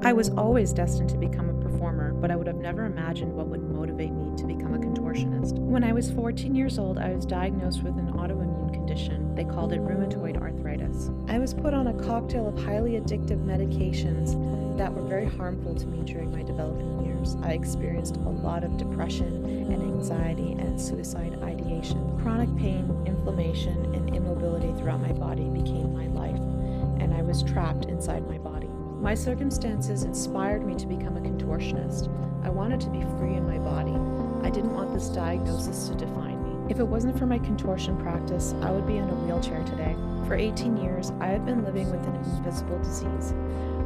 I was always destined to become a performer, but I would have never imagined what would motivate me to become a contortionist. When I was 14 years old, I was diagnosed with an autoimmune condition. They called it rheumatoid arthritis. I was put on a cocktail of highly addictive medications that were very harmful to me during my developing years. I experienced a lot of depression and anxiety and suicide ideation. Chronic pain, inflammation, and immobility throughout my body became my life, and I was trapped inside my body. My circumstances inspired me to become a contortionist. I wanted to be free in my body. I didn't want this diagnosis to define me. If it wasn't for my contortion practice, I would be in a wheelchair today. For 18 years, I have been living with an invisible disease.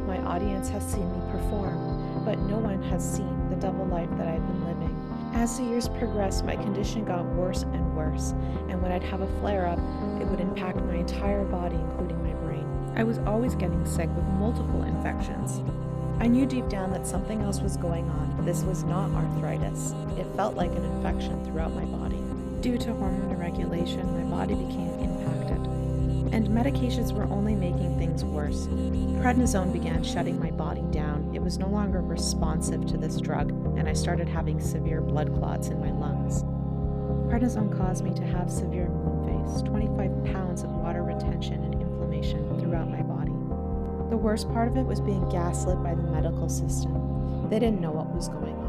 My audience has seen me perform, but no one has seen the double life that I've been living. As the years progressed, my condition got worse and worse, and when I'd have a flare-up, it would impact my entire body, including my brain. I was always getting sick with multiple infections. I knew deep down that something else was going on. This was not arthritis. It felt like an infection throughout my body. Due to hormone irregulation, my body became impacted, and medications were only making things worse. Prednisone began shutting my body down. It was no longer responsive to this drug, and I started having severe blood clots in my lungs. Prednisone caused me to have severe moon face, 25 pounds of water retention and inflammation throughout my body. The worst part of it was being gaslit by the medical system. They didn't know what was going on.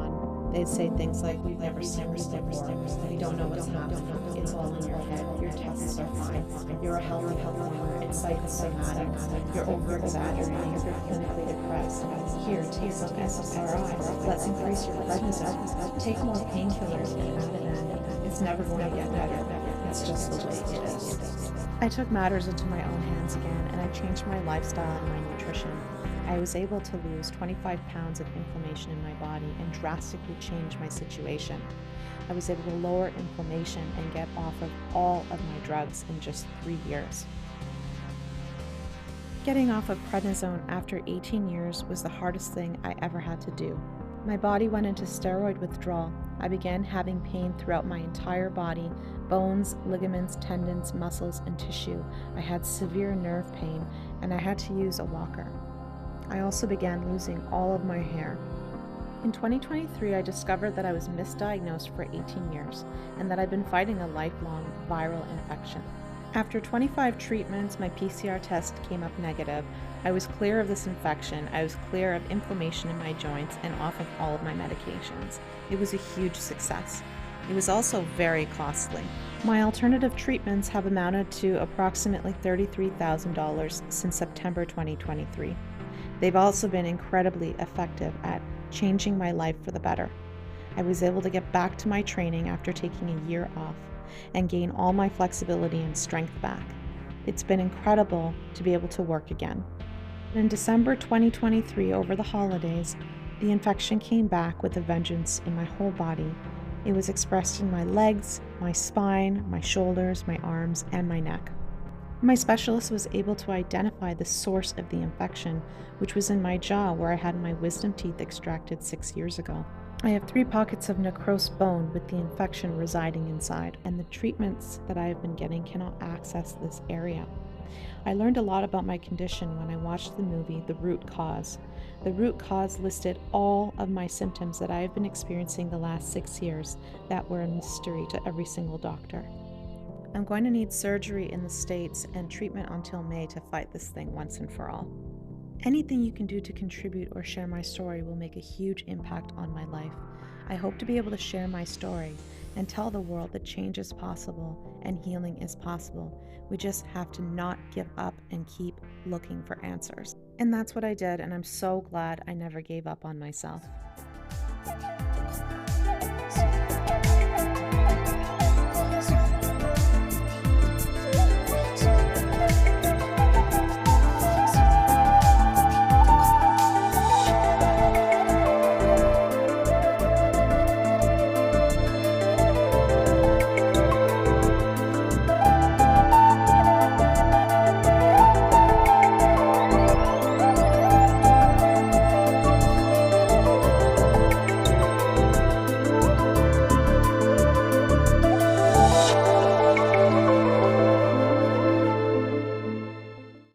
They'd say things like, "We've never seen this before. We don't know what's happening. It's all in your head. Your tests are fine. You're a healthy performer. It's psychosomatic. You're over-exaggerating. You're clinically depressed. Here, take some SSRIs. Let's increase your prednisone. Take more painkillers and Ativan. It's never going to get better. It's just the way it is." I took matters into my own hands again, and I changed my lifestyle and my nutrition. I was able to lose 25 pounds of inflammation in my body and drastically change my situation. I was able to lower inflammation and get off of all of my drugs in just 3 years. Getting off of prednisone after 18 years was the hardest thing I ever had to do. My body went into steroid withdrawal. I began having pain throughout my entire body, bones, ligaments, tendons, muscles, and tissue. I had severe nerve pain, and I had to use a walker. I also began losing all of my hair. In 2023, I discovered that I was misdiagnosed for 18 years, and that I'd been fighting a lifelong viral infection. After 25 treatments, my PCR test came up negative. I was clear of this infection, I was clear of inflammation in my joints, and off of all of my medications. It was a huge success. It was also very costly. My alternative treatments have amounted to approximately $33,000 since September 2023. They've also been incredibly effective at changing my life for the better. I was able to get back to my training after taking a year off and gain all my flexibility and strength back. It's been incredible to be able to work again. In December 2023, over the holidays, the infection came back with a vengeance in my whole body. It was expressed in my legs, my spine, my shoulders, my arms, and my neck. My specialist was able to identify the source of the infection, which was in my jaw where I had my wisdom teeth extracted 6 years ago. I have 3 pockets of necrosed bone with the infection residing inside, and the treatments that I have been getting cannot access this area. I learned a lot about my condition when I watched the movie The Root Cause. The Root Cause listed all of my symptoms that I have been experiencing the last 6 years that were a mystery to every single doctor. I'm going to need surgery in the States and treatment until May to fight this thing once and for all. Anything you can do to contribute or share my story will make a huge impact on my life. I hope to be able to share my story and tell the world that change is possible and healing is possible. We just have to not give up and keep looking for answers. And that's what I did, and I'm so glad I never gave up on myself.